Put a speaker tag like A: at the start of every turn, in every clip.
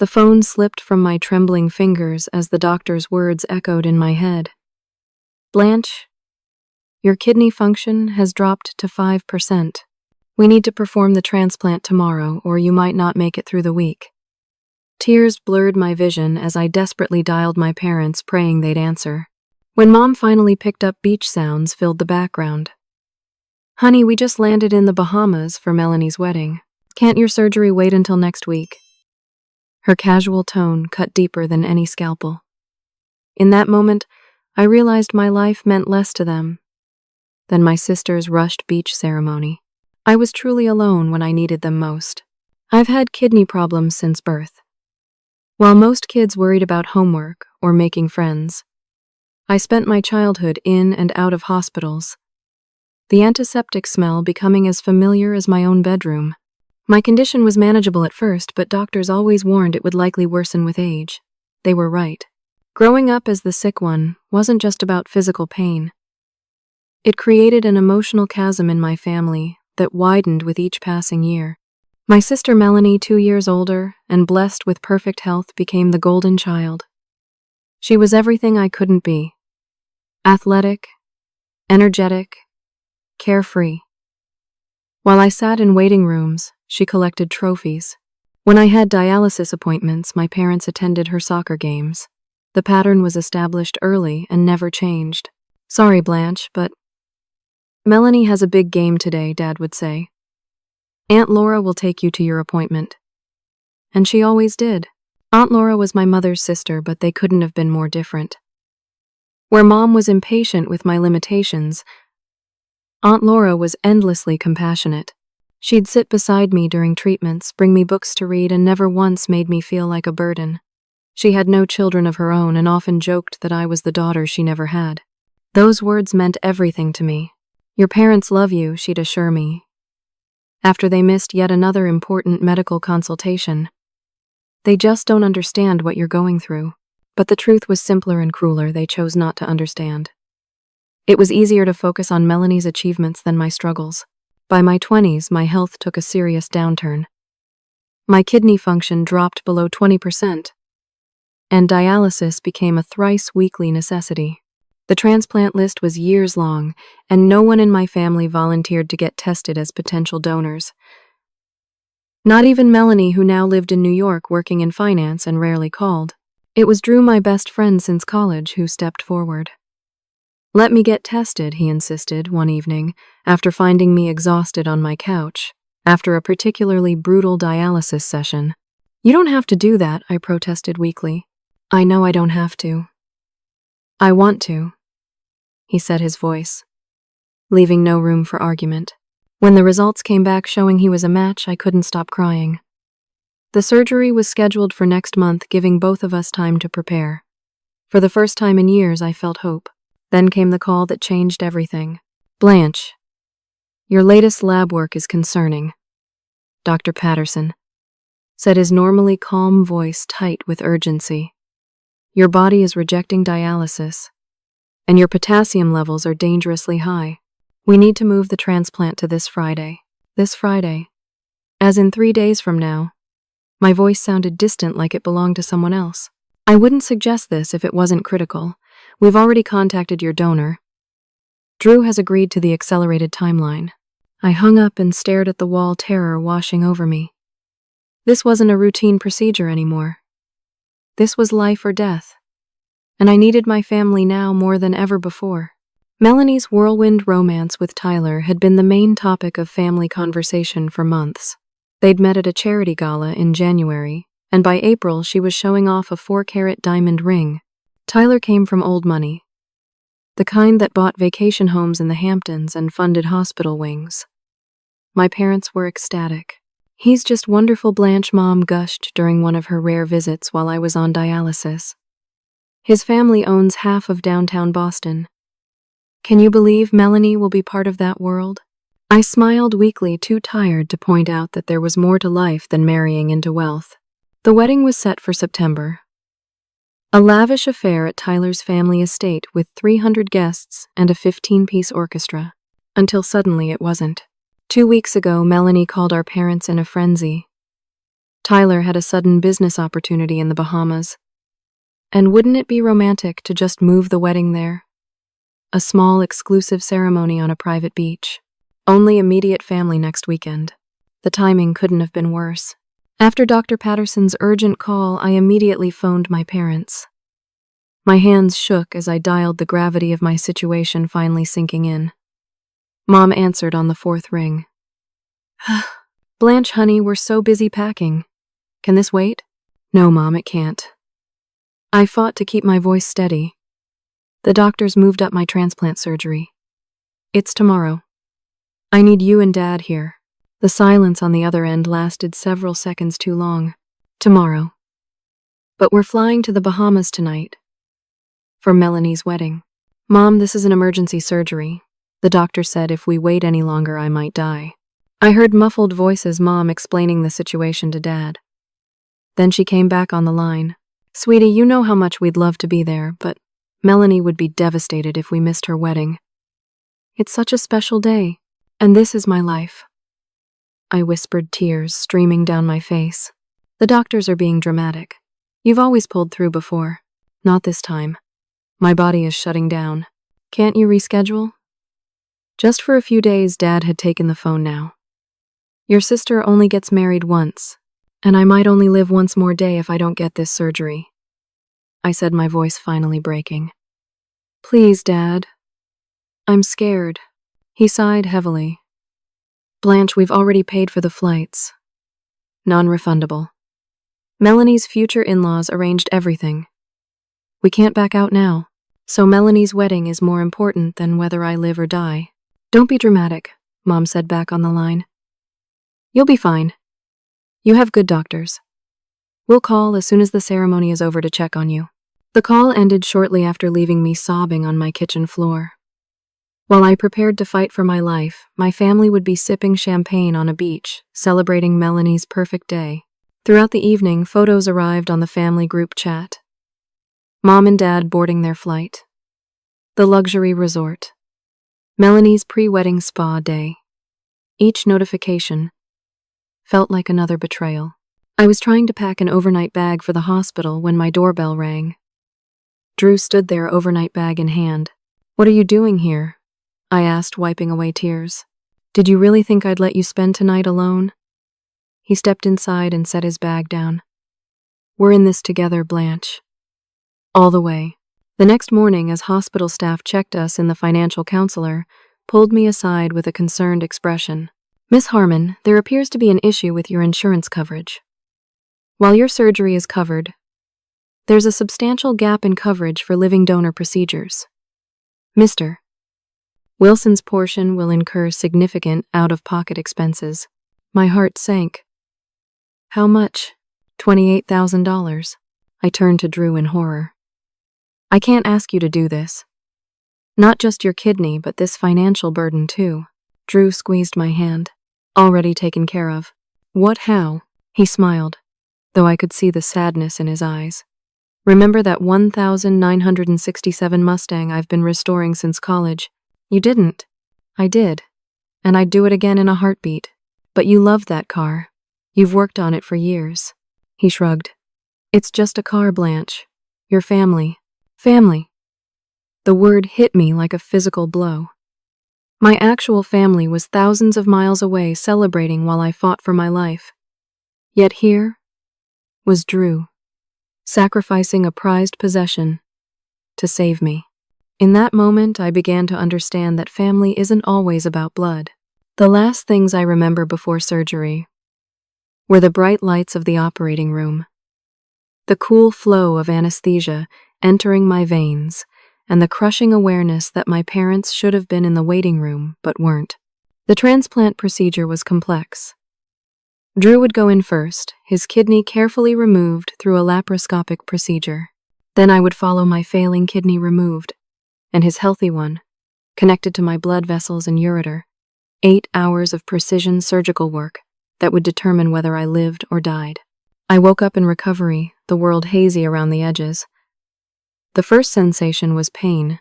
A: The phone slipped from my trembling fingers as the doctor's words echoed in my head. Blanche, your kidney function has dropped to 5%. We need to perform the transplant tomorrow, or you might not make it through the week. Tears blurred my vision as I desperately dialed my parents, praying they'd answer. When Mom finally picked up, beach sounds filled the background. Honey, we just landed in the Bahamas for Melanie's wedding. Can't your surgery wait until next week? Her casual tone cut deeper than any scalpel. In that moment, I realized my life meant less to them than my sister's rushed beach ceremony. I was truly alone when I needed them most. I've had kidney problems since birth. While most kids worried about homework or making friends, I spent my childhood in and out of hospitals, the antiseptic smell becoming as familiar as my own bedroom. My condition was manageable at first, but doctors always warned it would likely worsen with age. They were right. Growing up as the sick one wasn't just about physical pain. It created an emotional chasm in my family that widened with each passing year. My sister Melanie, 2 years older and blessed with perfect health, became the golden child. She was everything I couldn't be. Athletic, energetic, carefree. While I sat in waiting rooms, she collected trophies. When I had dialysis appointments, my parents attended her soccer games. The pattern was established early and never changed. Sorry, Blanche, but Melanie has a big game today, Dad would say. Aunt Laura will take you to your appointment. And she always did. Aunt Laura was my mother's sister, but they couldn't have been more different. Where Mom was impatient with my limitations, Aunt Laura was endlessly compassionate. She'd sit beside me during treatments, bring me books to read, and never once made me feel like a burden. She had no children of her own and often joked that I was the daughter she never had. Those words meant everything to me. Your parents love you, she'd assure me, after they missed yet another important medical consultation. They just don't understand what you're going through. But the truth was simpler and crueler. They chose not to understand. It was easier to focus on Melanie's achievements than my struggles. By my 20s, my health took a serious downturn. My kidney function dropped below 20%, and dialysis became a thrice-weekly necessity. The transplant list was years long, and no one in my family volunteered to get tested as potential donors. Not even Melanie, who now lived in New York working in finance and rarely called. It was Drew, my best friend since college, who stepped forward. Let me get tested, he insisted one evening, after finding me exhausted on my couch, after a particularly brutal dialysis session. You don't have to do that, I protested weakly. I know I don't have to. I want to, he said, his voice leaving no room for argument. When the results came back showing he was a match, I couldn't stop crying. The surgery was scheduled for next month, giving both of us time to prepare. For the first time in years, I felt hope. Then came the call that changed everything. Blanche, your latest lab work is concerning, Dr. Patterson said, his normally calm voice tight with urgency. Your body is rejecting dialysis, and your potassium levels are dangerously high. We need to move the transplant to this Friday. This Friday. As in 3 days from now. My voice sounded distant, like it belonged to someone else. I wouldn't suggest this if it wasn't critical. We've already contacted your donor. Drew has agreed to the accelerated timeline. I hung up and stared at the wall, terror washing over me. This wasn't a routine procedure anymore. This was life or death. And I needed my family now more than ever before. Melanie's whirlwind romance with Tyler had been the main topic of family conversation for months. They'd met at a charity gala in January, and by April she was showing off a 4-carat diamond ring. Tyler came from old money, the kind that bought vacation homes in the Hamptons and funded hospital wings. My parents were ecstatic. He's just wonderful, Blanche, Mom gushed during one of her rare visits while I was on dialysis. His family owns half of downtown Boston. Can you believe Melanie will be part of that world? I smiled weakly, too tired to point out that there was more to life than marrying into wealth. The wedding was set for September. A lavish affair at Tyler's family estate with 300 guests and a 15-piece orchestra. Until suddenly it wasn't. 2 weeks ago, Melanie called our parents in a frenzy. Tyler had a sudden business opportunity in the Bahamas. And wouldn't it be romantic to just move the wedding there? A small, exclusive ceremony on a private beach. Only immediate family next weekend. The timing couldn't have been worse. After Dr. Patterson's urgent call, I immediately phoned my parents. My hands shook as I dialed, the gravity of my situation finally sinking in. Mom answered on the fourth ring. Blanche, honey, we're so busy packing. Can this wait? No, Mom, it can't. I fought to keep my voice steady. The doctors moved up my transplant surgery. It's tomorrow. I need you and Dad here. The silence on the other end lasted several seconds too long. Tomorrow. But we're flying to the Bahamas tonight. For Melanie's wedding. Mom, this is an emergency surgery. The doctor said if we wait any longer, I might die. I heard muffled voices, Mom explaining the situation to Dad. Then she came back on the line. Sweetie, you know how much we'd love to be there, but Melanie would be devastated if we missed her wedding. It's such a special day, and this is my life. I whispered, tears streaming down my face. The doctors are being dramatic. You've always pulled through before. Not this time. My body is shutting down. Can't you reschedule? Just for a few days, Dad had taken the phone now. Your sister only gets married once, and I might only live once more day if I don't get this surgery. I said, my voice finally breaking. Please, Dad. I'm scared. He sighed heavily. Blanche, we've already paid for the flights. Non-refundable. Melanie's future in-laws arranged everything. We can't back out now, so Melanie's wedding is more important than whether I live or die. Don't be dramatic, Mom said back on the line. You'll be fine. You have good doctors. We'll call as soon as the ceremony is over to check on you. The call ended shortly after leaving me sobbing on my kitchen floor. While I prepared to fight for my life, my family would be sipping champagne on a beach, celebrating Melanie's perfect day. Throughout the evening, photos arrived on the family group chat. Mom and Dad boarding their flight. The luxury resort. Melanie's pre-wedding spa day. Each notification felt like another betrayal. I was trying to pack an overnight bag for the hospital when my doorbell rang. Drew stood there, overnight bag in hand. What are you doing here? I asked, wiping away tears. Did you really think I'd let you spend tonight alone? He stepped inside and set his bag down. We're in this together, Blanche. All the way. The next morning, as hospital staff checked us in, the financial counselor pulled me aside with a concerned expression. Miss Harmon, there appears to be an issue with your insurance coverage. While your surgery is covered, there's a substantial gap in coverage for living donor procedures. Mr. Wilson's portion will incur significant out-of-pocket expenses. My heart sank. How much? $28,000. I turned to Drew in horror. I can't ask you to do this. Not just your kidney, but this financial burden too. Drew squeezed my hand. Already taken care of. What, how? He smiled, though I could see the sadness in his eyes. Remember that 1967 Mustang I've been restoring since college? You didn't. I did. And I'd do it again in a heartbeat. But you loved that car. You've worked on it for years. He shrugged. It's just a car, Blanche. Your family. Family. The word hit me like a physical blow. My actual family was thousands of miles away, celebrating while I fought for my life. Yet here was Drew, sacrificing a prized possession to save me. In that moment, I began to understand that family isn't always about blood. The last things I remember before surgery were the bright lights of the operating room, the cool flow of anesthesia entering my veins, and the crushing awareness that my parents should have been in the waiting room but weren't. The transplant procedure was complex. Drew would go in first, his kidney carefully removed through a laparoscopic procedure. Then I would follow, my failing kidney removed, and his healthy one, connected to my blood vessels and ureter. 8 hours of precision surgical work that would determine whether I lived or died. I woke up in recovery, the world hazy around the edges. The first sensation was pain.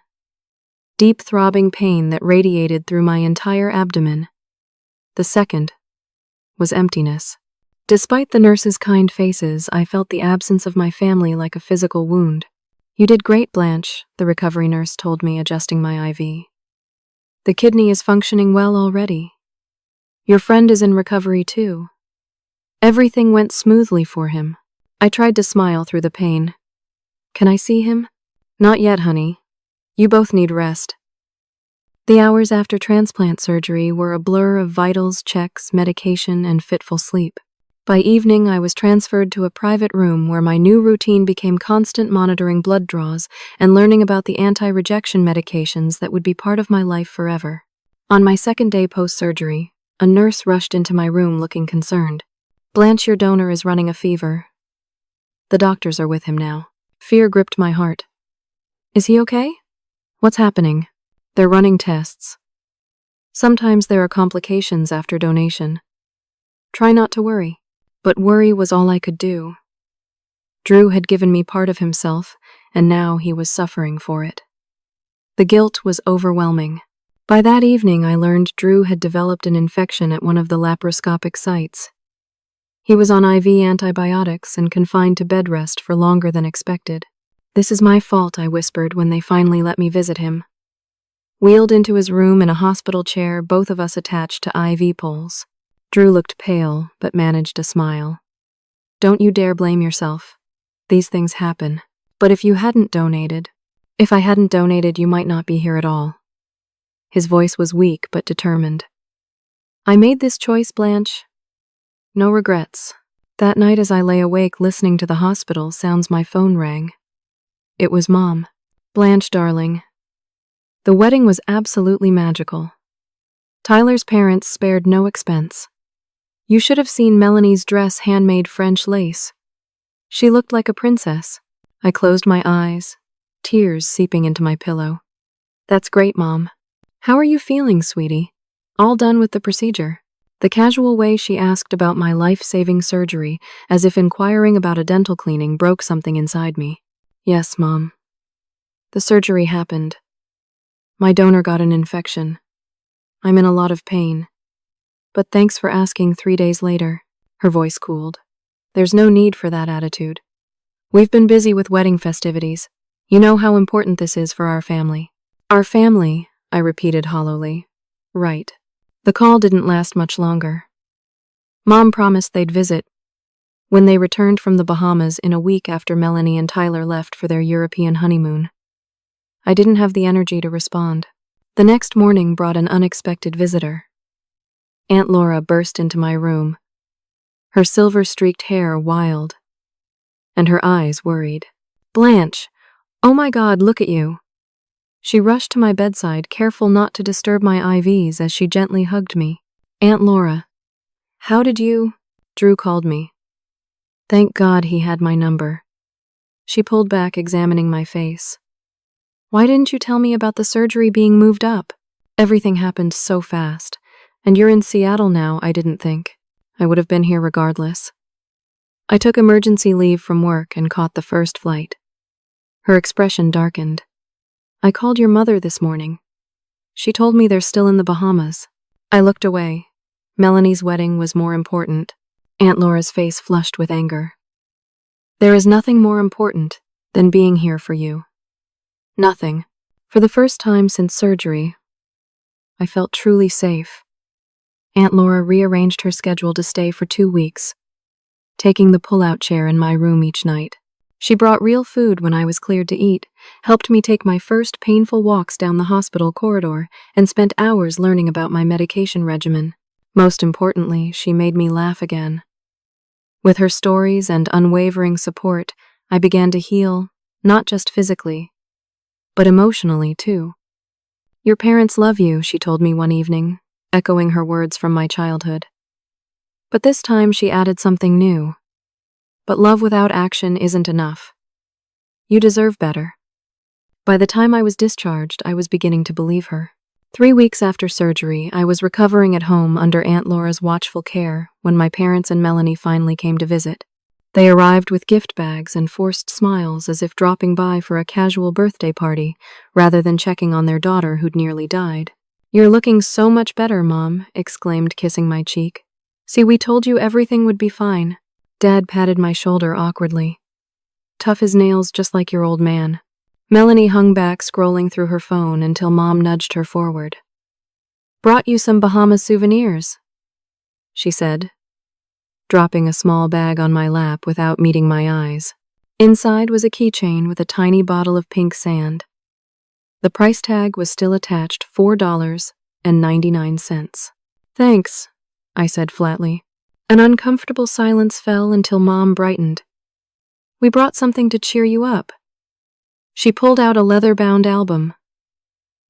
A: Deep throbbing pain that radiated through my entire abdomen. The second was emptiness. Despite the nurses' kind faces, I felt the absence of my family like a physical wound. "You did great, Blanche," the recovery nurse told me, adjusting my IV. "The kidney is functioning well already. Your friend is in recovery too." Everything went smoothly for him. I tried to smile through the pain. "Can I see him?" "Not yet, honey. You both need rest." The hours after transplant surgery were a blur of vitals, checks, medication, and fitful sleep. By evening, I was transferred to a private room where my new routine became constant monitoring blood draws and learning about the anti-rejection medications that would be part of my life forever. On my second day post-surgery, a nurse rushed into my room looking concerned. "Blanche, your donor is running a fever. The doctors are with him now." Fear gripped my heart. "Is he okay?" "What's happening?" "They're running tests. Sometimes there are complications after donation. Try not to worry." But worry was all I could do. Drew had given me part of himself, and now he was suffering for it. The guilt was overwhelming. By that evening, I learned Drew had developed an infection at one of the laparoscopic sites. He was on IV antibiotics and confined to bed rest for longer than expected. "This is my fault," I whispered when they finally let me visit him. Wheeled into his room in a hospital chair, both of us attached to IV poles. Drew looked pale, but managed to smile. "Don't you dare blame yourself. These things happen. But if I hadn't donated, you might not be here at all." His voice was weak but determined. "I made this choice, Blanche. No regrets." That night as I lay awake listening to the hospital sounds, my phone rang. It was Mom. "Blanche, darling. The wedding was absolutely magical. Tyler's parents spared no expense. You should have seen Melanie's dress, handmade French lace. She looked like a princess." I closed my eyes, tears seeping into my pillow. "That's great, Mom. How are you feeling, sweetie? All done with the procedure?" The casual way she asked about my life-saving surgery, as if inquiring about a dental cleaning, broke something inside me. "Yes, Mom. The surgery happened. My donor got an infection. I'm in a lot of pain. But thanks for asking." 3 days later, her voice cooled. "There's no need for that attitude. We've been busy with wedding festivities. You know how important this is for our family." "Our family," I repeated hollowly. "Right." The call didn't last much longer. Mom promised they'd visit when they returned from the Bahamas in a week after Melanie and Tyler left for their European honeymoon. I didn't have the energy to respond. The next morning brought an unexpected visitor. Aunt Laura burst into my room, her silver-streaked hair wild, and her eyes worried. "Blanche, oh my God, look at you." She rushed to my bedside, careful not to disturb my IVs as she gently hugged me. "Aunt Laura, how did you?" Drew called me. Thank God he had my number. She pulled back, examining my face. "Why didn't you tell me about the surgery being moved up? Everything happened so fast. And you're in Seattle now. I didn't think. I would have been here regardless." I took emergency leave from work and caught the first flight. Her expression darkened. "I called your mother this morning. She told me they're still in the Bahamas." I looked away. Melanie's wedding was more important. Aunt Laura's face flushed with anger. "There is nothing more important than being here for you." Nothing. For the first time since surgery, I felt truly safe. Aunt Laura rearranged her schedule to stay for 2 weeks, taking the pull-out chair in my room each night. She brought real food when I was cleared to eat, helped me take my first painful walks down the hospital corridor, and spent hours learning about my medication regimen. Most importantly, she made me laugh again. With her stories and unwavering support, I began to heal, not just physically, but emotionally too. "Your parents love you," she told me one evening, echoing her words from my childhood. But this time she added something new. "But love without action isn't enough. You deserve better." By the time I was discharged, I was beginning to believe her. 3 weeks after surgery, I was recovering at home under Aunt Laura's watchful care when my parents and Melanie finally came to visit. They arrived with gift bags and forced smiles, as if dropping by for a casual birthday party rather than checking on their daughter who'd nearly died. "You're looking so much better, Mom," exclaimed, kissing my cheek. See, we told you everything would be fine. Dad patted my shoulder awkwardly. Tough as nails, just like your old man. Melanie hung back, scrolling through her phone until Mom nudged her forward. Brought you some Bahamas souvenirs, she said, dropping a small bag on my lap without meeting my eyes. Inside was a keychain with a tiny bottle of pink sand. The price tag was still attached, $4.99. Thanks, I said flatly. An uncomfortable silence fell until Mom brightened. We brought something to cheer you up. She pulled out a leather-bound album.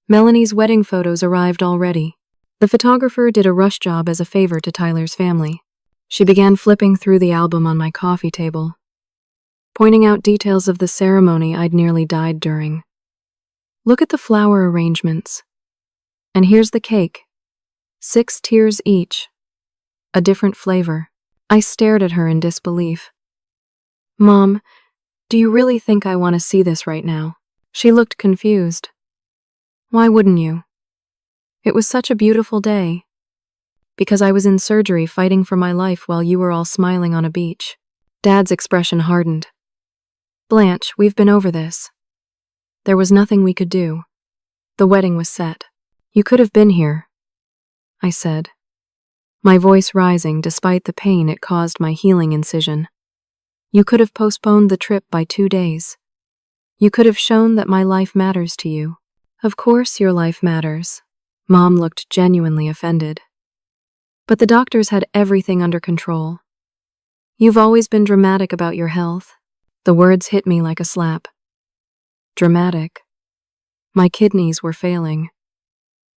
A: Melanie's wedding photos arrived already. The photographer did a rush job as a favor to Tyler's family. She began flipping through the album on my coffee table, pointing out details of the ceremony I'd nearly died during. Look at the flower arrangements. And here's the cake. 6 tiers each. A different flavor. I stared at her in disbelief. Mom, do you really think I want to see this right now? She looked confused. Why wouldn't you? It was such a beautiful day. Because I was in surgery fighting for my life while you were all smiling on a beach. Dad's expression hardened. Blanche, we've been over this. There was nothing we could do. The wedding was set. You could have been here, I said, my voice rising despite the pain it caused my healing incision. You could have postponed the trip by 2 days. You could have shown that my life matters to you. Of course your life matters. Mom looked genuinely offended. But the doctors had everything under control. You've always been dramatic about your health. The words hit me like a slap. Dramatic. My kidneys were failing.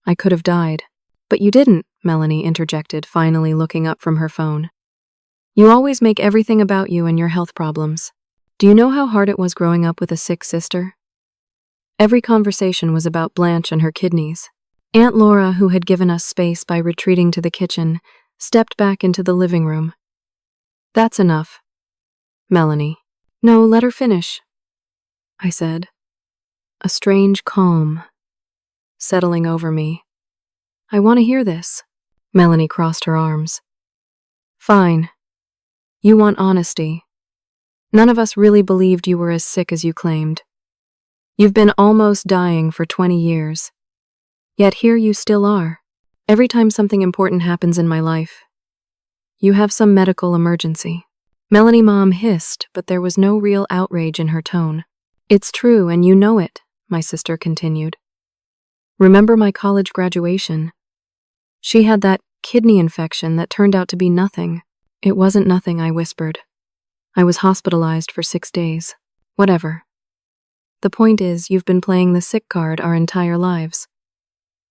A: I could have died. But you didn't, Melanie interjected, finally looking up from her phone. You always make everything about you and your health problems. Do you know how hard it was growing up with a sick sister? Every conversation was about Blanche and her kidneys. Aunt Laura, who had given us space by retreating to the kitchen, stepped back into the living room. That's enough, Melanie. No, let her finish, I said. A strange calm settling over me. I want to hear this. Melanie crossed her arms. Fine. You want honesty. None of us really believed you were as sick as you claimed. You've been almost dying for 20 years. Yet here you still are. Every time something important happens in my life, you have some medical emergency. Melanie Mom hissed, but there was no real outrage in her tone. It's true, and you know it, my sister continued. Remember my college graduation? She had that kidney infection that turned out to be nothing. It wasn't nothing, I whispered. I was hospitalized for 6 days. Whatever. The point is, you've been playing the sick card our entire lives.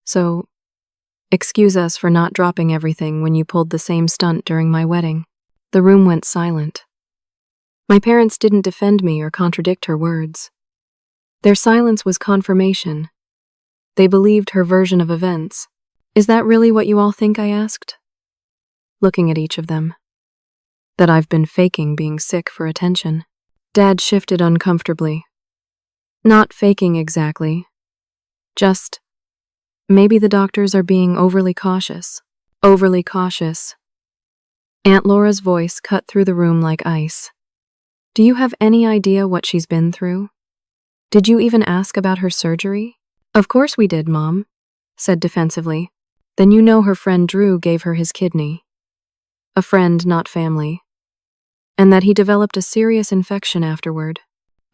A: So, excuse us for not dropping everything when you pulled the same stunt during my wedding. The room went silent. My parents didn't defend me or contradict her words. Their silence was confirmation. They believed her version of events. Is that really what you all think? I asked, looking at each of them. That I've been faking being sick for attention. Dad shifted uncomfortably. Not faking exactly. Just, maybe the doctors are being overly cautious. Overly cautious. Aunt Laura's voice cut through the room like ice. Do you have any idea what she's been through? Did you even ask about her surgery? Of course we did, Mom, said defensively. Then you know her friend Drew gave her his kidney. A friend, not family. And that he developed a serious infection afterward.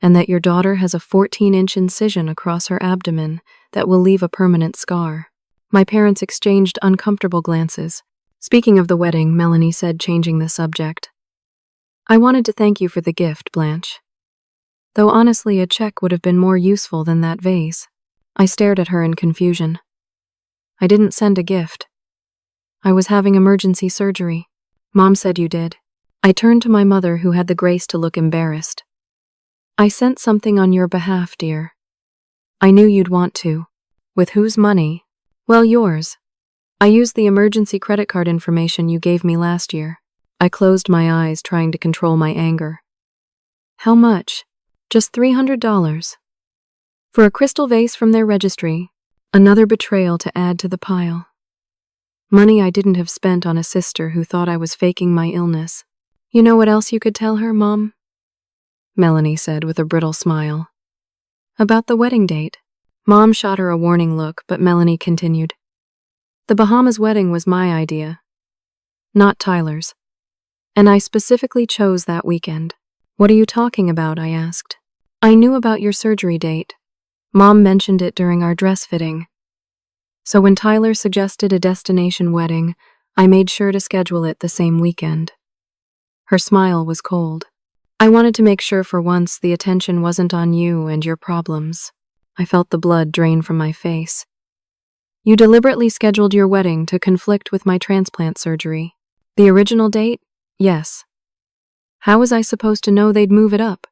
A: And that your daughter has a 14-inch incision across her abdomen that will leave a permanent scar. My parents exchanged uncomfortable glances. Speaking of the wedding, Melanie said, changing the subject. I wanted to thank you for the gift, Blanche. Though honestly, a check would have been more useful than that vase. I stared at her in confusion. I didn't send a gift. I was having emergency surgery. Mom said you did. I turned to my mother, who had the grace to look embarrassed. I sent something on your behalf, dear. I knew you'd want to. With whose money? Well, yours. I used the emergency credit card information you gave me last year. I closed my eyes, trying to control my anger. How much? Just $300. For a crystal vase from their registry. Another betrayal to add to the pile. Money I didn't have spent on a sister who thought I was faking my illness. You know what else you could tell her, Mom? Melanie said with a brittle smile. About the wedding date. Mom shot her a warning look, but Melanie continued. The Bahamas wedding was my idea, not Tyler's. And I specifically chose that weekend. What are you talking about? I asked. I knew about your surgery date. Mom mentioned it during our dress fitting. So when Tyler suggested a destination wedding, I made sure to schedule it the same weekend. Her smile was cold. I wanted to make sure for once the attention wasn't on you and your problems. I felt the blood drain from my face. You deliberately scheduled your wedding to conflict with my transplant surgery. The original date? Yes. How was I supposed to know they'd move it up?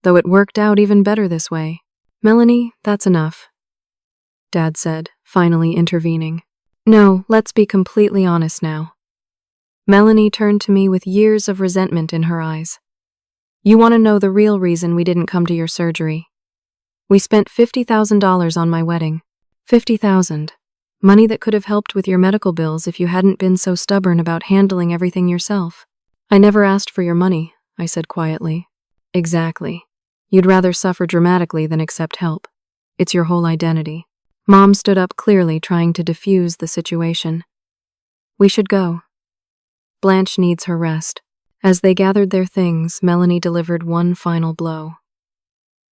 A: Though it worked out even better this way. Melanie, that's enough, Dad said, finally intervening. No, let's be completely honest now. Melanie turned to me with years of resentment in her eyes. You want to know the real reason we didn't come to your surgery? We spent $50,000 on my wedding. $50,000. Money that could have helped with your medical bills if you hadn't been so stubborn about handling everything yourself. I never asked for your money, I said quietly. Exactly. You'd rather suffer dramatically than accept help. It's your whole identity. Mom stood up clearly, trying to diffuse the situation. We should go. Blanche needs her rest. As they gathered their things, Melanie delivered one final blow.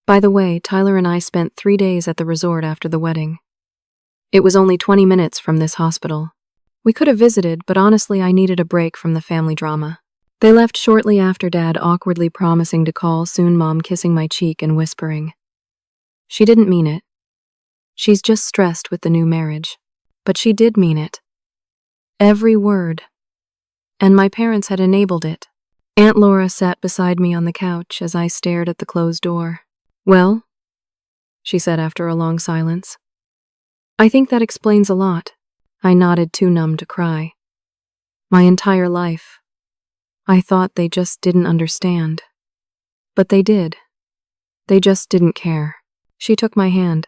A: By the way, Tyler and I spent 3 days at the resort after the wedding. It was only 20 minutes from this hospital. We could have visited, but honestly I needed a break from the family drama. They left shortly after, Dad awkwardly promising to call soon, Mom kissing my cheek and whispering. She didn't mean it. She's just stressed with the new marriage. But she did mean it. Every word. And my parents had enabled it. Aunt Laura sat beside me on the couch as I stared at the closed door. Well, she said after a long silence. I think that explains a lot. I nodded, too numb to cry. My entire life, I thought they just didn't understand. But they did. They just didn't care. She took my hand.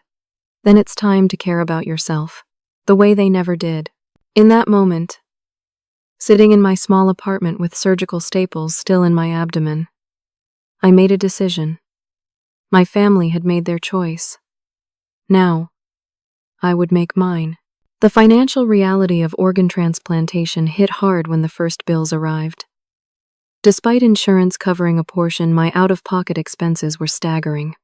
A: Then it's time to care about yourself. The way they never did. In that moment, sitting in my small apartment with surgical staples still in my abdomen, I made a decision. My family had made their choice. Now, I would make mine. The financial reality of organ transplantation hit hard when the first bills arrived. Despite insurance covering a portion, my out-of-pocket expenses were staggering.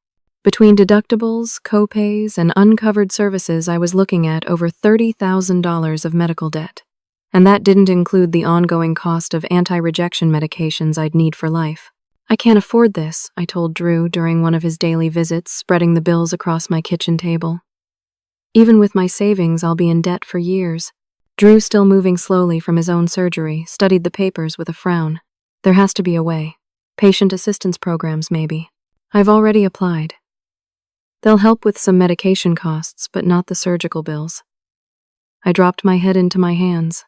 A: Between deductibles, co-pays, and uncovered services, I was looking at over $30,000 of medical debt. And that didn't include the ongoing cost of anti-rejection medications I'd need for life. I can't afford this, I told Drew during one of his daily visits, spreading the bills across my kitchen table. Even with my savings, I'll be in debt for years. Drew, still moving slowly from his own surgery, studied the papers with a frown. There has to be a way. Patient assistance programs, maybe. I've already applied. They'll help with some medication costs, but not the surgical bills. I dropped my head into my hands.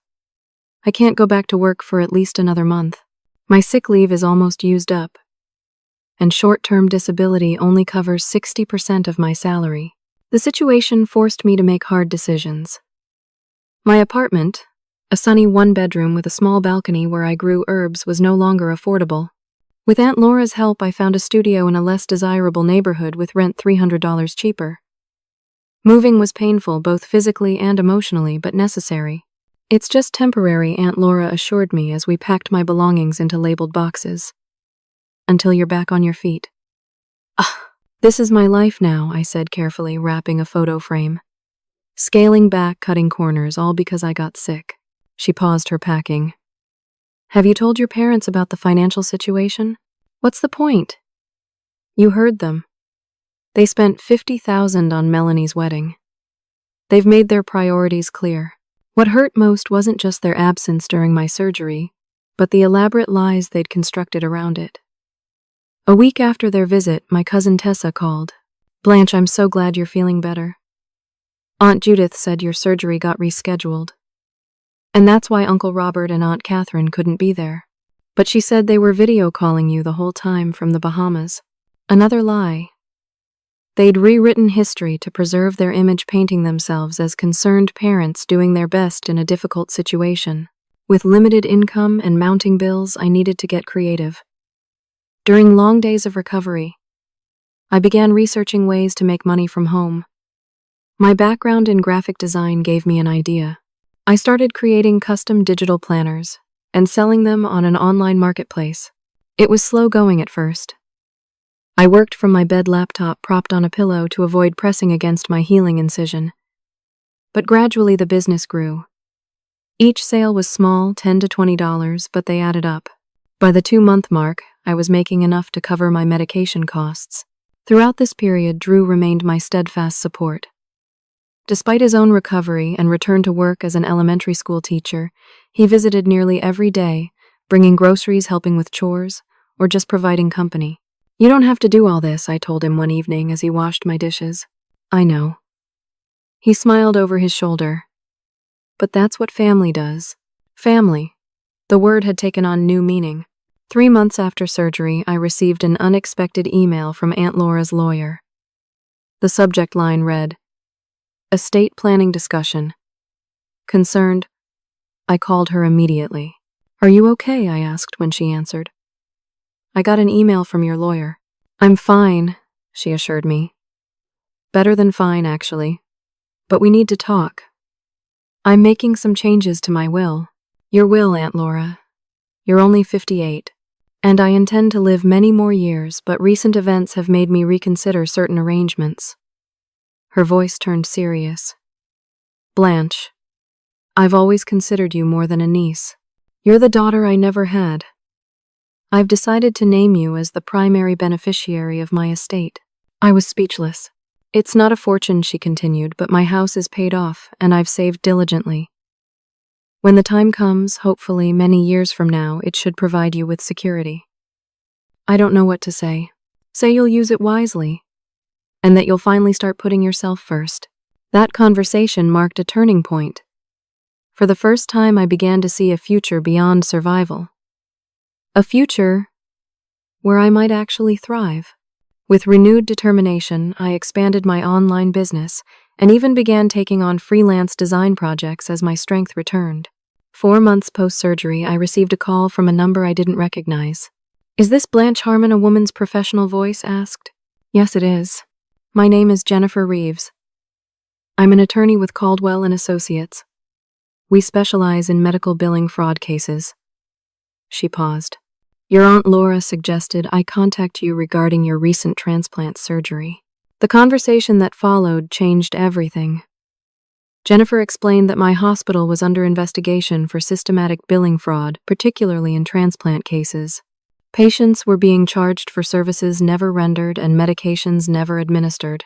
A: I can't go back to work for at least another month. My sick leave is almost used up. And short-term disability only covers 60% of my salary. The situation forced me to make hard decisions. My apartment, a sunny one-bedroom with a small balcony where I grew herbs, was no longer affordable. With Aunt Laura's help, I found a studio in a less desirable neighborhood with rent $300 cheaper. Moving was painful, both physically and emotionally, but necessary. It's just temporary, Aunt Laura assured me as we packed my belongings into labeled boxes. Until you're back on your feet. This is my life now, I said carefully, wrapping a photo frame. Scaling back, cutting corners, all because I got sick. She paused her packing. Have you told your parents about the financial situation? What's the point? You heard them. They spent $50,000 on Melanie's wedding. They've made their priorities clear. What hurt most wasn't just their absence during my surgery, but the elaborate lies they'd constructed around it. A week after their visit, my cousin Tessa called. Blanche, I'm so glad you're feeling better. Aunt Judith said your surgery got rescheduled. And that's why Uncle Robert and Aunt Catherine couldn't be there. But she said they were video calling you the whole time from the Bahamas. Another lie. They'd rewritten history to preserve their image, painting themselves as concerned parents doing their best in a difficult situation. With limited income and mounting bills, I needed to get creative. During long days of recovery, I began researching ways to make money from home. My background in graphic design gave me an idea. I started creating custom digital planners and selling them on an online marketplace. It was slow going at first. I worked from my bed laptop propped on a pillow to avoid pressing against my healing incision. But gradually the business grew. Each sale was small, $10 to $20, but they added up. By the 2-month mark, I was making enough to cover my medication costs. Throughout this period, Drew remained my steadfast support. Despite his own recovery and return to work as an elementary school teacher, he visited nearly every day, bringing groceries, helping with chores, or just providing company. "You don't have to do all this," I told him one evening as he washed my dishes. "I know." He smiled over his shoulder. "But that's what family does." Family. The word had taken on new meaning. 3 months after surgery, I received an unexpected email from Aunt Laura's lawyer. The subject line read, "Estate planning discussion." Concerned, I called her immediately. "Are you okay?" I asked when she answered. "I got an email from your lawyer." "I'm fine," she assured me. "Better than fine, actually. But we need to talk. I'm making some changes to my will." "Your will, Aunt Laura. You're only 58. And I intend to live many more years, but recent events have made me reconsider certain arrangements." Her voice turned serious. "Blanche, I've always considered you more than a niece. You're the daughter I never had. I've decided to name you as the primary beneficiary of my estate." I was speechless. "It's not a fortune," she continued, "but my house is paid off, and I've saved diligently. When the time comes, hopefully many years from now, it should provide you with security." I don't know what to say. Say you'll use it wisely, and that you'll finally start putting yourself first. That conversation marked a turning point. For the first time, I began to see a future beyond survival. A future where I might actually thrive. With renewed determination, I expanded my online business and even began taking on freelance design projects as my strength returned. 4 months post-surgery, I received a call from a number I didn't recognize. "Is this Blanche Harmon?" a woman's professional voice asked. "Yes, it is. My name is Jennifer Reeves. I'm an attorney with Caldwell & Associates. We specialize in medical billing fraud cases." She paused. "Your Aunt Laura suggested I contact you regarding your recent transplant surgery." The conversation that followed changed everything. Jennifer explained that my hospital was under investigation for systematic billing fraud, particularly in transplant cases. Patients were being charged for services never rendered and medications never administered.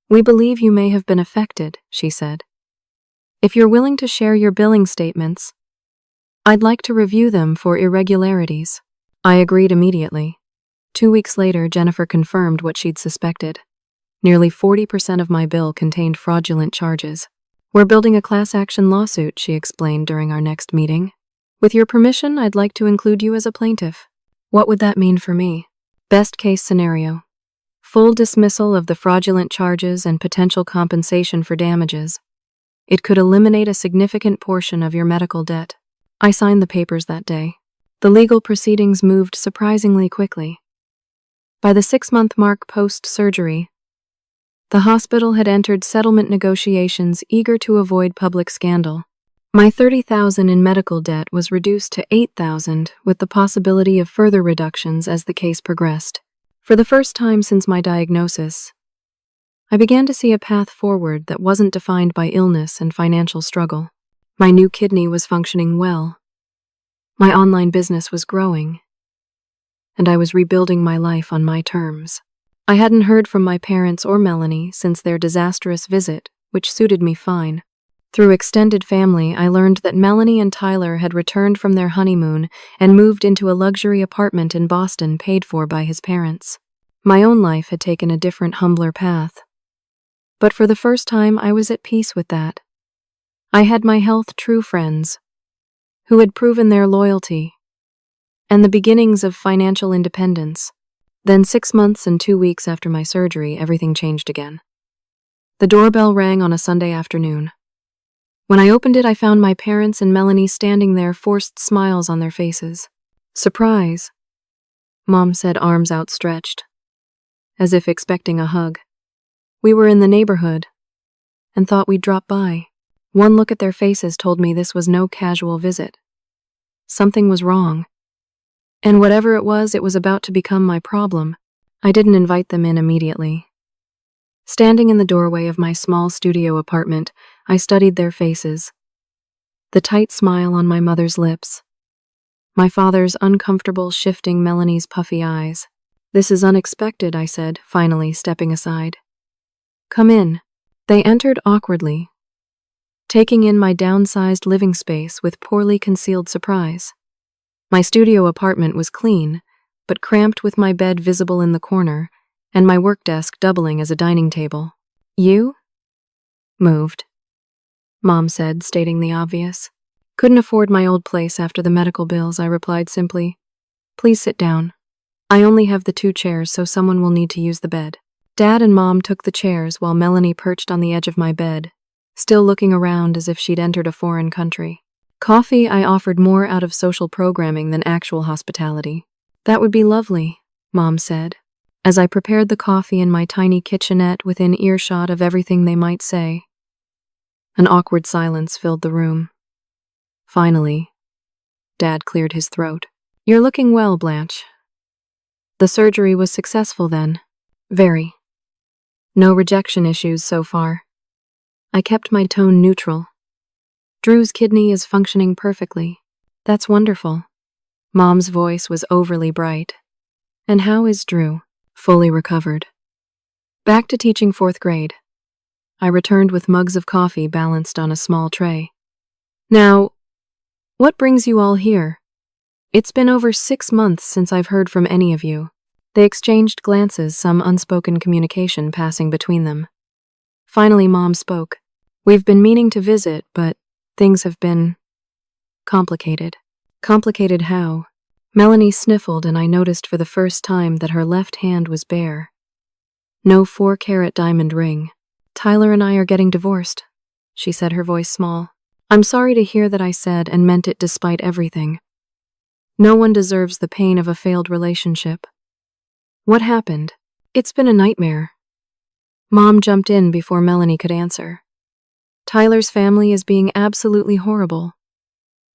A: "We believe you may have been affected," she said. "If you're willing to share your billing statements, I'd like to review them for irregularities." I agreed immediately. 2 weeks later, Jennifer confirmed what she'd suspected. Nearly 40% of my bill contained fraudulent charges. "We're building a class action lawsuit," she explained during our next meeting. "With your permission, I'd like to include you as a plaintiff." What would that mean for me? Best case scenario: full dismissal of the fraudulent charges and potential compensation for damages. It could eliminate a significant portion of your medical debt. I signed the papers that day. The legal proceedings moved surprisingly quickly. By the 6-month mark post-surgery, the hospital had entered settlement negotiations, eager to avoid public scandal. My $30,000 in medical debt was reduced to $8,000, with the possibility of further reductions as the case progressed. For the first time since my diagnosis, I began to see a path forward that wasn't defined by illness and financial struggle. My new kidney was functioning well. My online business was growing, and I was rebuilding my life on my terms. I hadn't heard from my parents or Melanie since their disastrous visit, which suited me fine. Through extended family, I learned that Melanie and Tyler had returned from their honeymoon and moved into a luxury apartment in Boston paid for by his parents. My own life had taken a different, humbler path. But for the first time, I was at peace with that. I had my health true friends, who had proven their loyalty, and the beginnings of financial independence. Then 6 months and 2 weeks after my surgery, everything changed again. The doorbell rang on a Sunday afternoon. When I opened it, I found my parents and Melanie standing there, forced smiles on their faces. "Surprise," Mom said, arms outstretched, as if expecting a hug. "We were in the neighborhood and thought we'd drop by." One look at their faces told me this was no casual visit. Something was wrong. And whatever it was about to become my problem. I didn't invite them in immediately. Standing in the doorway of my small studio apartment, I studied their faces. The tight smile on my mother's lips. My father's uncomfortable, shifting, Melanie's puffy eyes. "This is unexpected," I said, finally stepping aside. "Come in." They entered awkwardly, taking in my downsized living space with poorly concealed surprise. My studio apartment was clean, but cramped, with my bed visible in the corner and my work desk doubling as a dining table. "You?" "Moved," Mom said, stating the obvious. "Couldn't afford my old place after the medical bills," I replied simply. "Please sit down. I only have the 2 chairs, so someone will need to use the bed." Dad and Mom took the chairs while Melanie perched on the edge of my bed, still looking around as if she'd entered a foreign country. Coffee I offered, more out of social programming than actual hospitality. "That would be lovely," Mom said, as I prepared the coffee in my tiny kitchenette within earshot of everything they might say. An awkward silence filled the room. Finally, Dad cleared his throat. "You're looking well, Blanche. The surgery was successful then?" "Very. No rejection issues so far." I kept my tone neutral. "Drew's kidney is functioning perfectly." "That's wonderful." Mom's voice was overly bright. "And how is Drew?" "Fully recovered. Back to teaching 4th grade." I returned with mugs of coffee balanced on a small tray. "Now, what brings you all here? It's been over 6 months since I've heard from any of you." They exchanged glances, some unspoken communication passing between them. Finally, Mom spoke. "We've been meaning to visit, but things have been complicated." "Complicated how?" Melanie sniffled, and I noticed for the first time that her left hand was bare. No 4-carat diamond ring. "Tyler and I are getting divorced," she said, her voice small. "I'm sorry to hear that," I said, and meant it despite everything. No one deserves the pain of a failed relationship. "What happened?" "It's been a nightmare." Mom jumped in before Melanie could answer. "Tyler's family is being absolutely horrible.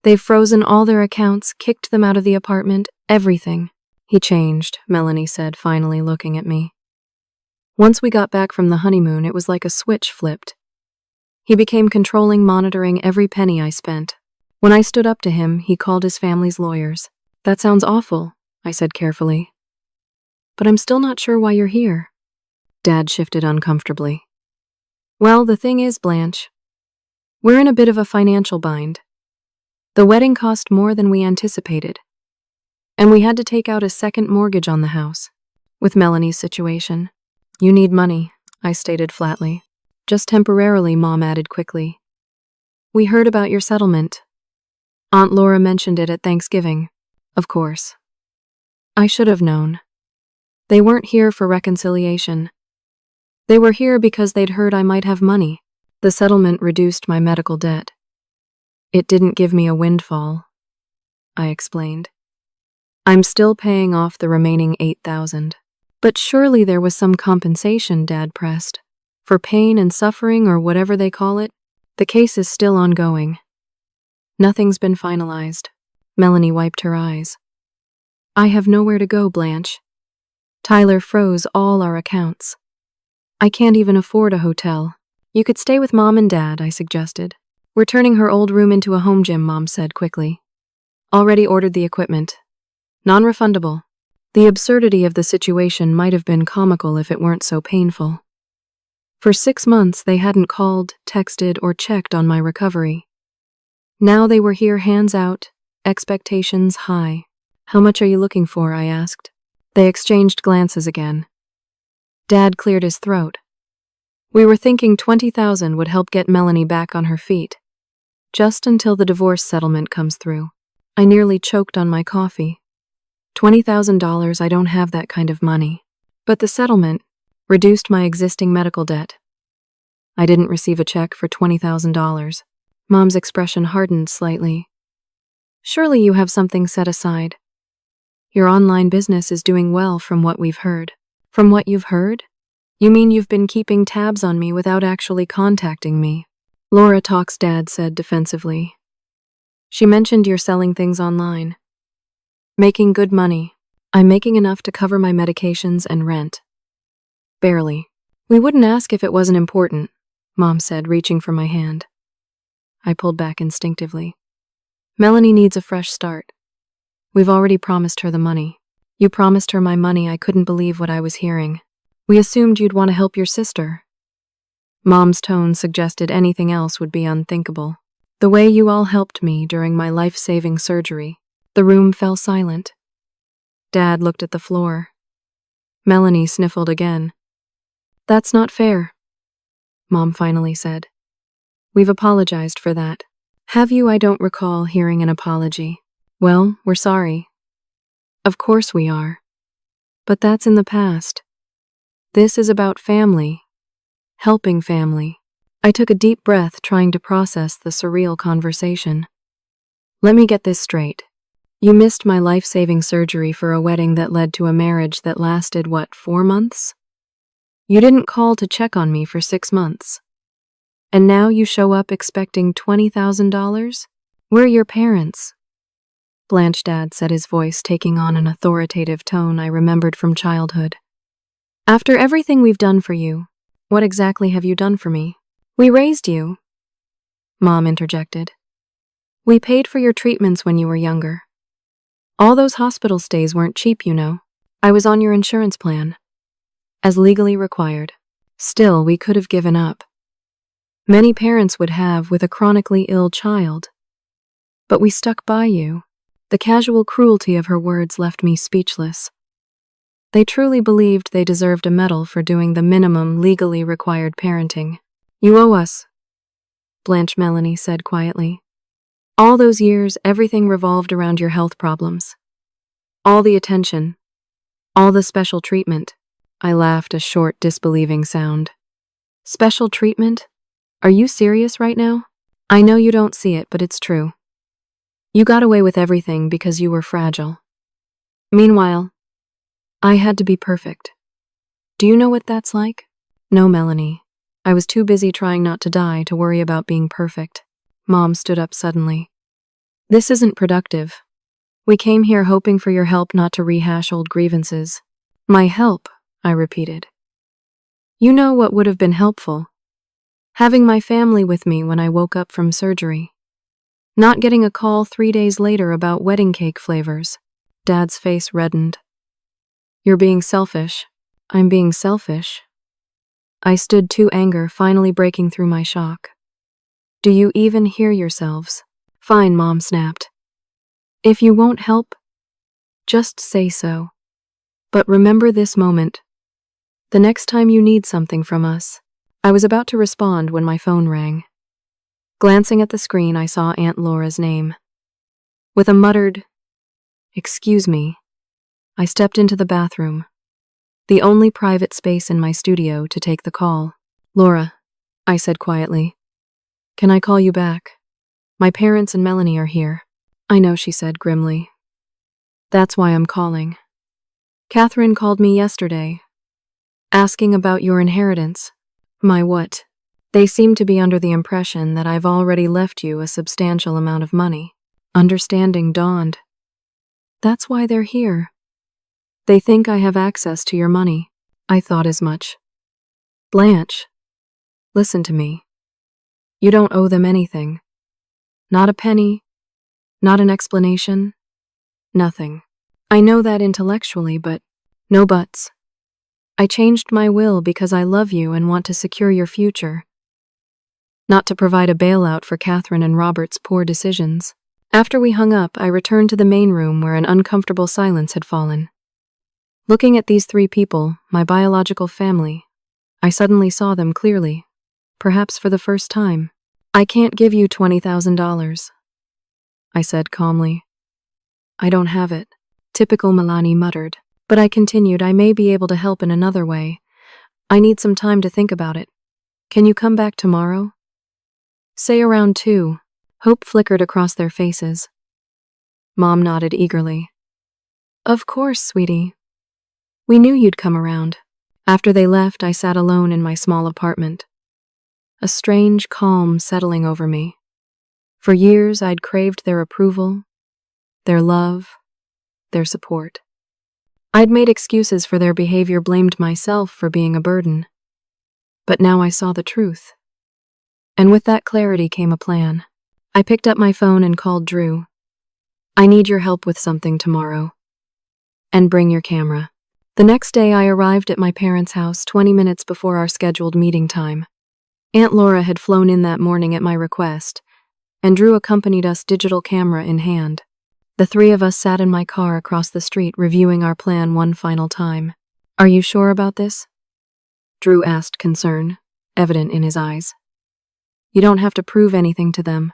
A: They've frozen all their accounts, kicked them out of the apartment, everything." "He changed," Melanie said, finally looking at me. "Once we got back from the honeymoon, it was like a switch flipped. He became controlling, monitoring every penny I spent. When I stood up to him, he called his family's lawyers." "That sounds awful," I said carefully. "But I'm still not sure why you're here." Dad shifted uncomfortably. "Well, the thing is, Blanche, we're in a bit of a financial bind. The wedding cost more than we anticipated, and we had to take out a second mortgage on the house. With Melanie's situation, you need money," I stated flatly. "Just temporarily," Mom added quickly. "We heard about your settlement. Aunt Laura mentioned it at Thanksgiving." "Of course. I should have known. They weren't here for reconciliation. They were here because they'd heard I might have money. The settlement reduced my medical debt. It didn't give me a windfall," I explained. "I'm still paying off the remaining $8,000. "But surely there was some compensation," Dad pressed. "For pain and suffering, or whatever they call it. The case is still ongoing." "Nothing's been finalized." Melanie wiped her eyes. "I have nowhere to go, Blanche. Tyler froze all our accounts. I can't even afford a hotel." "You could stay with Mom and Dad," I suggested. "We're turning her old room into a home gym," Mom said quickly. "Already ordered the equipment. Non-refundable." The absurdity of the situation might have been comical if it weren't so painful. For 6 months, they hadn't called, texted, or checked on my recovery. Now they were here, hands out, expectations high. "How much are you looking for?" I asked. They exchanged glances again. Dad cleared his throat. "We were thinking 20,000 would help get Melanie back on her feet. Just until the divorce settlement comes through." I nearly choked on my coffee. $20,000, I don't have that kind of money. But the settlement reduced my existing medical debt. I didn't receive a check for $20,000. Mom's expression hardened slightly. Surely you have something set aside. Your online business is doing well from what we've heard. From what you've heard? You mean you've been keeping tabs on me without actually contacting me? Laura talks, Dad said defensively. She mentioned you're selling things online. Making good money. I'm making enough to cover my medications and rent. Barely. We wouldn't ask if it wasn't important, Mom said, reaching for my hand. I pulled back instinctively. Melanie needs a fresh start. We've already promised her the money. You promised her my money. I couldn't believe what I was hearing. We assumed you'd want to help your sister. Mom's tone suggested anything else would be unthinkable. The way you all helped me during my life-saving surgery. The room fell silent. Dad looked at the floor. Melanie sniffled again. That's not fair, Mom finally said. We've apologized for that. Have you? I don't recall hearing an apology. Well, we're sorry. Of course we are. But that's in the past. This is about family. Helping family. I took a deep breath, trying to process the surreal conversation. Let me get this straight. You missed my life-saving surgery for a wedding that led to a marriage that lasted, 4 months? You didn't call to check on me for 6 months. And now you show up expecting $20,000? We're your parents. Blanche, Dad said, his voice taking on an authoritative tone I remembered from childhood. After everything we've done for you, what exactly have you done for me? We raised you, Mom interjected. We paid for your treatments when you were younger. All those hospital stays weren't cheap, you know. I was on your insurance plan, as legally required. Still, we could have given up. Many parents would have with a chronically ill child. But we stuck by you. The casual cruelty of her words left me speechless. They truly believed they deserved a medal for doing the minimum legally required parenting. You owe us, Blanche, Melanie said quietly. All those years, everything revolved around your health problems. All the attention. All the special treatment. I laughed, a short, disbelieving sound. Special treatment? Are you serious right now? I know you don't see it, but it's true. You got away with everything because you were fragile. Meanwhile, I had to be perfect. Do you know what that's like? No, Melanie. I was too busy trying not to die to worry about being perfect. Mom stood up suddenly. This isn't productive. We came here hoping for your help, not to rehash old grievances. My help, I repeated. You know what would have been helpful? Having my family with me when I woke up from surgery. Not getting a call 3 days later about wedding cake flavors. Dad's face reddened. You're being selfish. I'm being selfish. I stood to, anger finally breaking through my shock. Do you even hear yourselves? Fine, Mom snapped. If you won't help, just say so. But remember this moment. The next time you need something from us. I was about to respond when my phone rang. Glancing at the screen, I saw Aunt Laura's name. With a muttered, "Excuse me," I stepped into the bathroom, the only private space in my studio, to take the call. Laura, I said quietly. Can I call you back? My parents and Melanie are here. I know, she said grimly. That's why I'm calling. Catherine called me yesterday, asking about your inheritance. My what? They seem to be under the impression that I've already left you a substantial amount of money. Understanding dawned. That's why they're here. They think I have access to your money. I thought as much. Blanche, listen to me. You don't owe them anything. Not a penny. Not an explanation. Nothing. I know that intellectually, but no buts. I changed my will because I love you and want to secure your future. Not to provide a bailout for Catherine and Robert's poor decisions. After we hung up, I returned to the main room where an uncomfortable silence had fallen. Looking at these 3 people, my biological family, I suddenly saw them clearly, perhaps for the first time. I can't give you $20,000, I said calmly. I don't have it. Typical, Milani muttered. But I continued, I may be able to help in another way. I need some time to think about it. Can you come back tomorrow? Say around 2. Hope flickered across their faces. Mom nodded eagerly. Of course, sweetie. We knew you'd come around. After they left, I sat alone in my small apartment. A strange calm settling over me. For years, I'd craved their approval, their love, their support. I'd made excuses for their behavior, blamed myself for being a burden. But now I saw the truth. And with that clarity came a plan. I picked up my phone and called Drew. I need your help with something tomorrow. And bring your camera. The next day, I arrived at my parents' house 20 minutes before our scheduled meeting time. Aunt Laura had flown in that morning at my request, and Drew accompanied us, digital camera in hand. The three of us sat in my car across the street, reviewing our plan one final time. Are you sure about this? Drew asked, concern evident in his eyes. You don't have to prove anything to them.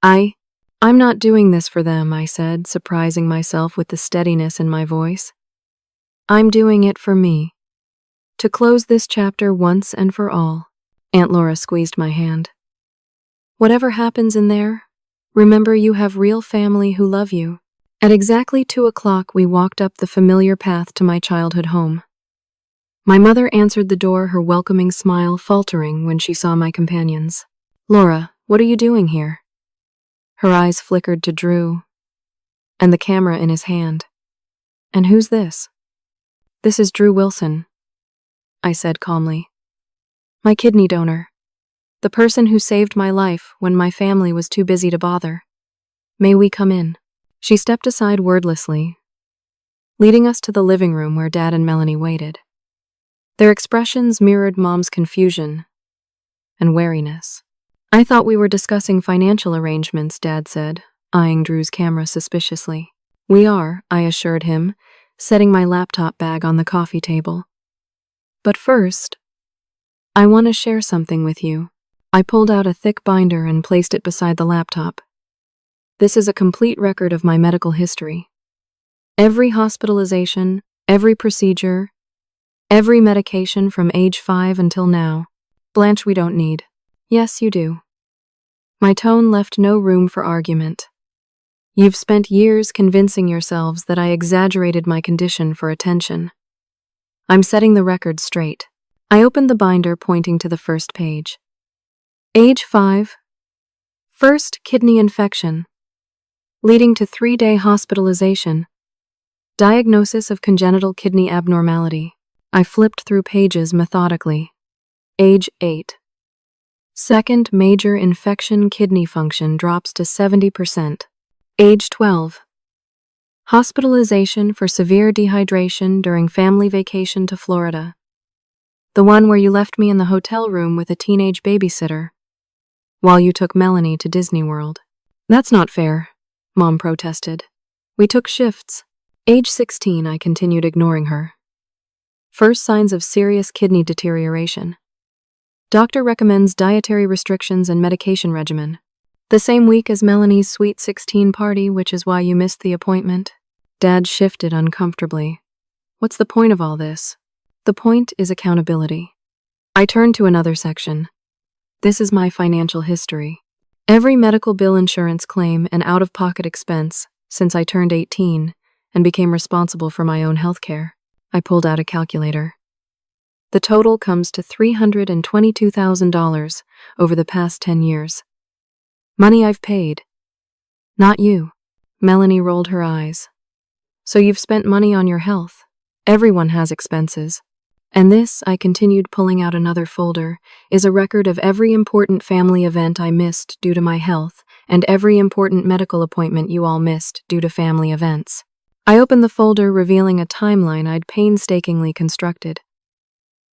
A: I'm not doing this for them, I said, surprising myself with the steadiness in my voice. I'm doing it for me. To close this chapter once and for all. Aunt Laura squeezed my hand. Whatever happens in there, remember you have real family who love you. At exactly 2 o'clock, we walked up the familiar path to my childhood home. My mother answered the door, her welcoming smile faltering when she saw my companions. Laura, what are you doing here? Her eyes flickered to Drew, and the camera in his hand. And who's this? This is Drew Wilson, I said calmly. My kidney donor. The person who saved my life when my family was too busy to bother. May we come in? She stepped aside wordlessly, leading us to the living room where Dad and Melanie waited. Their expressions mirrored Mom's confusion and wariness. I thought we were discussing financial arrangements, Dad said, eyeing Drew's camera suspiciously. We are, I assured him, setting my laptop bag on the coffee table. But first, I want to share something with you. I pulled out a thick binder and placed it beside the laptop. This is a complete record of my medical history. Every hospitalization, every procedure, every medication from age 5 until now. Blanche, we don't need. Yes, you do. My tone left no room for argument. You've spent years convincing yourselves that I exaggerated my condition for attention. I'm setting the record straight. I opened the binder, pointing to the first page. Age 5. First kidney infection, leading to 3-day hospitalization. Diagnosis of congenital kidney abnormality. I flipped through pages methodically. Age 8. Second major infection, kidney function drops to 70%. Age 12. Hospitalization for severe dehydration during family vacation to Florida. The one where you left me in the hotel room with a teenage babysitter, while you took Melanie to Disney World. That's not fair, Mom protested. We took shifts. Age 16, I continued, ignoring her. First signs of serious kidney deterioration. Doctor recommends dietary restrictions and medication regimen. The same week as Melanie's sweet 16 party, which is why you missed the appointment. Dad shifted uncomfortably. What's the point of all this? The point is accountability. I turned to another section. This is my financial history. Every medical bill, insurance claim, and out-of-pocket expense since I turned 18 and became responsible for my own health care. I pulled out a calculator. The total comes to $322,000 over the past 10 years. Money I've paid. Not you. Melanie rolled her eyes. So you've spent money on your health. Everyone has expenses. And this, I continued, pulling out another folder, is a record of every important family event I missed due to my health and every important medical appointment you all missed due to family events. I opened the folder, revealing a timeline I'd painstakingly constructed.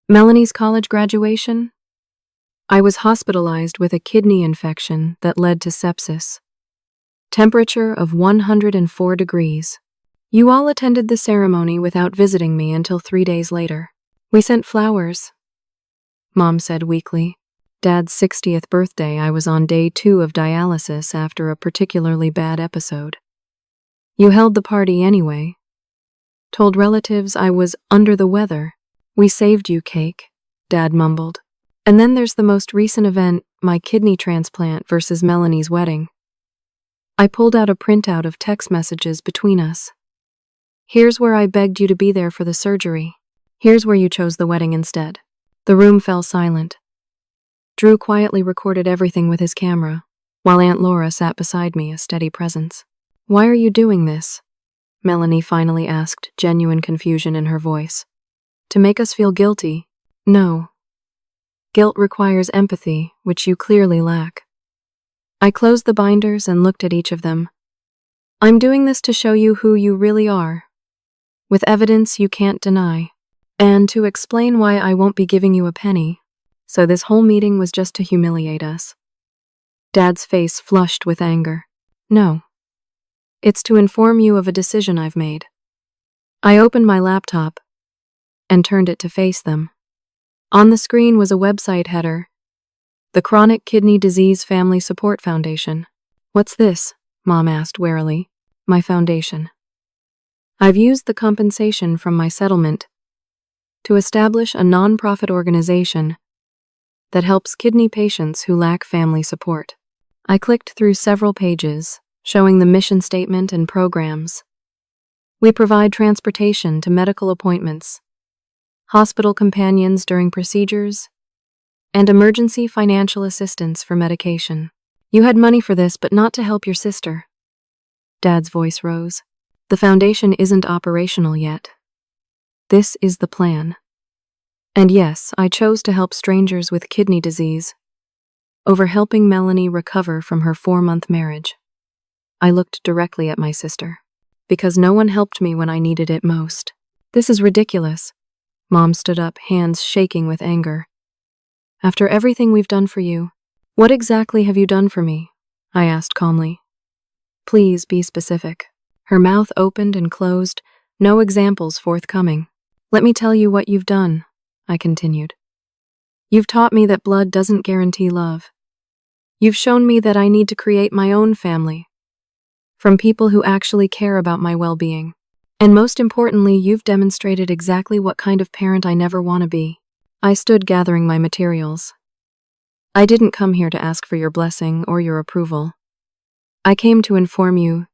A: Melanie's college graduation? I was hospitalized with a kidney infection that led to sepsis. Temperature of 104 degrees. You all attended the ceremony without visiting me until 3 days later. We sent flowers, Mom said weakly. Dad's 60th birthday, I was on day 2 of dialysis after a particularly bad episode. You held the party anyway. Told relatives I was under the weather. We saved you, Cake, Dad mumbled. And then there's the most recent event, my kidney transplant versus Melanie's wedding. I pulled out a printout of text messages between us. Here's where I begged you to be there for the surgery. Here's where you chose the wedding instead. The room fell silent. Drew quietly recorded everything with his camera, while Aunt Laura sat beside me, a steady presence. Why are you doing this? Melanie finally asked, genuine confusion in her voice. To make us feel guilty? No. Guilt requires empathy, which you clearly lack. I closed the binders and looked at each of them. I'm doing this to show you who you really are, with evidence you can't deny, and to explain why I won't be giving you a penny. So this whole meeting was just to humiliate us. Dad's face flushed with anger. No. It's to inform you of a decision I've made. I opened my laptop and turned it to face them. On the screen was a website header. The Chronic Kidney Disease Family Support Foundation. What's this? Mom asked warily. My foundation. I've used the compensation from my settlement to establish a non-profit organization that helps kidney patients who lack family support. I clicked through several pages, showing the mission statement and programs. We provide transportation to medical appointments, hospital companions during procedures, and emergency financial assistance for medication. You had money for this, but not to help your sister. Dad's voice rose. The foundation isn't operational yet. This is the plan. And yes, I chose to help strangers with kidney disease over helping Melanie recover from her 4-month marriage. I looked directly at my sister, because no one helped me when I needed it most. This is ridiculous. Mom stood up, hands shaking with anger. After everything we've done for you, what exactly have you done for me? I asked calmly. Please be specific. Her mouth opened and closed, no examples forthcoming. Let me tell you what you've done, I continued. You've taught me that blood doesn't guarantee love. You've shown me that I need to create my own family, from people who actually care about my well-being. And most importantly, you've demonstrated exactly what kind of parent I never want to be. I stood gathering my materials. I didn't come here to ask for your blessing or your approval. I came to inform you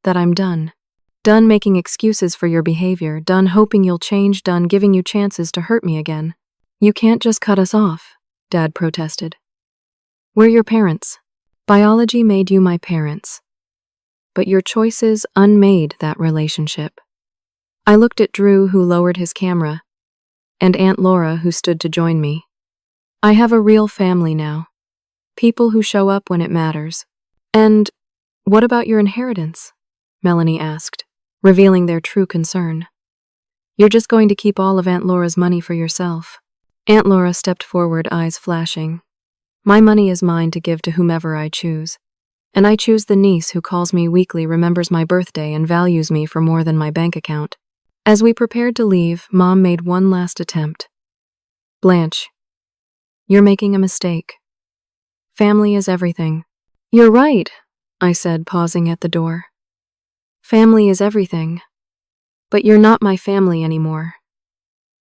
A: that I'm done. Done making excuses for your behavior, done hoping you'll change, done giving you chances to hurt me again. You can't just cut us off, Dad protested. We're your parents. Biology made you my parents. But your choices unmade that relationship. I looked at Drew, who lowered his camera, and Aunt Laura, who stood to join me. I have a real family now. People who show up when it matters. And what about your inheritance? Melanie asked, revealing their true concern. You're just going to keep all of Aunt Laura's money for yourself. Aunt Laura stepped forward, eyes flashing. My money is mine to give to whomever I choose. And I choose the niece who calls me weekly, remembers my birthday, and values me for more than my bank account. As we prepared to leave, Mom made one last attempt. Blanche, you're making a mistake. Family is everything. You're right, I said, pausing at the door. Family is everything. But you're not my family anymore.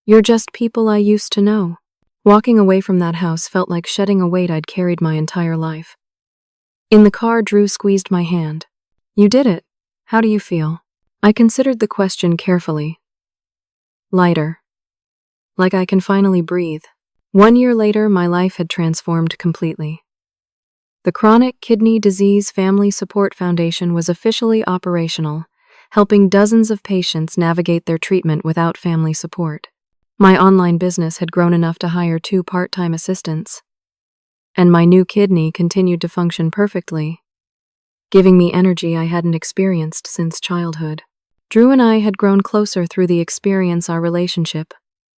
A: You're just people I used to know. Walking away from that house felt like shedding a weight I'd carried my entire life. In the car, Drew squeezed my hand. You did it. How do you feel? I considered the question carefully. Lighter. Like I can finally breathe. 1 year later, my life had transformed completely. The Chronic Kidney Disease Family Support Foundation was officially operational, helping dozens of patients navigate their treatment without family support. My online business had grown enough to hire 2 part-time assistants, and my new kidney continued to function perfectly, giving me energy I hadn't experienced since childhood. Drew and I had grown closer through the experience, our relationship,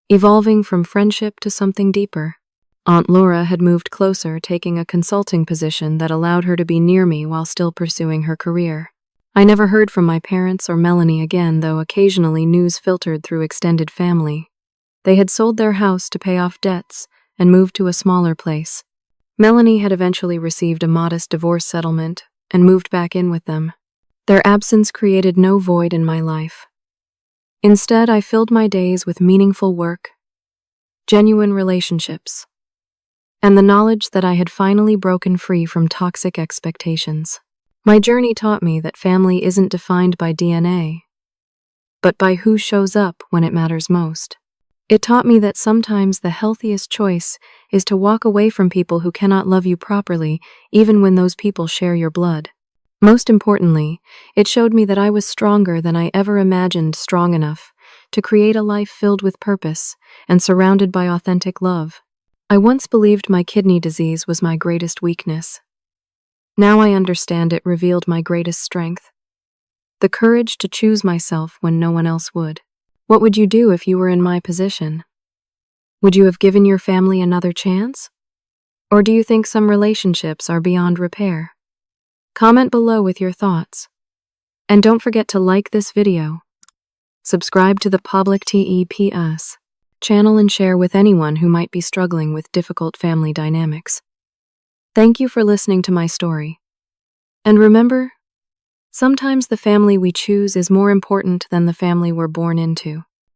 A: evolving from friendship to something deeper. Aunt Laura had moved closer, taking a consulting position that allowed her to be near me while still pursuing her career. I never heard from my parents or Melanie again, though occasionally news filtered through extended family. They had sold their house to pay off debts and moved to a smaller place. Melanie had eventually received a modest divorce settlement and moved back in with them. Their absence created no void in my life. Instead, I filled my days with meaningful work, genuine relationships, and the knowledge that I had finally broken free from toxic expectations. My journey taught me that family isn't defined by DNA, but by who shows up when it matters most. It taught me that sometimes the healthiest choice is to walk away from people who cannot love you properly, even when those people share your blood. Most importantly, it showed me that I was stronger than I ever imagined strong enough to create a life filled with purpose and surrounded by authentic love. I once believed my kidney disease was my greatest weakness. Now I understand it revealed my greatest strength: the courage to choose myself when no one else would. What would you do if you were in my position? Would you have given your family another chance? Or do you think some relationships are beyond repair? Comment below with your thoughts. And don't forget to like this video, subscribe to the Public TEPS channel, and share with anyone who might be struggling with difficult family dynamics. Thank you for listening to my story. And remember, sometimes the family we choose is more important than the family we're born into.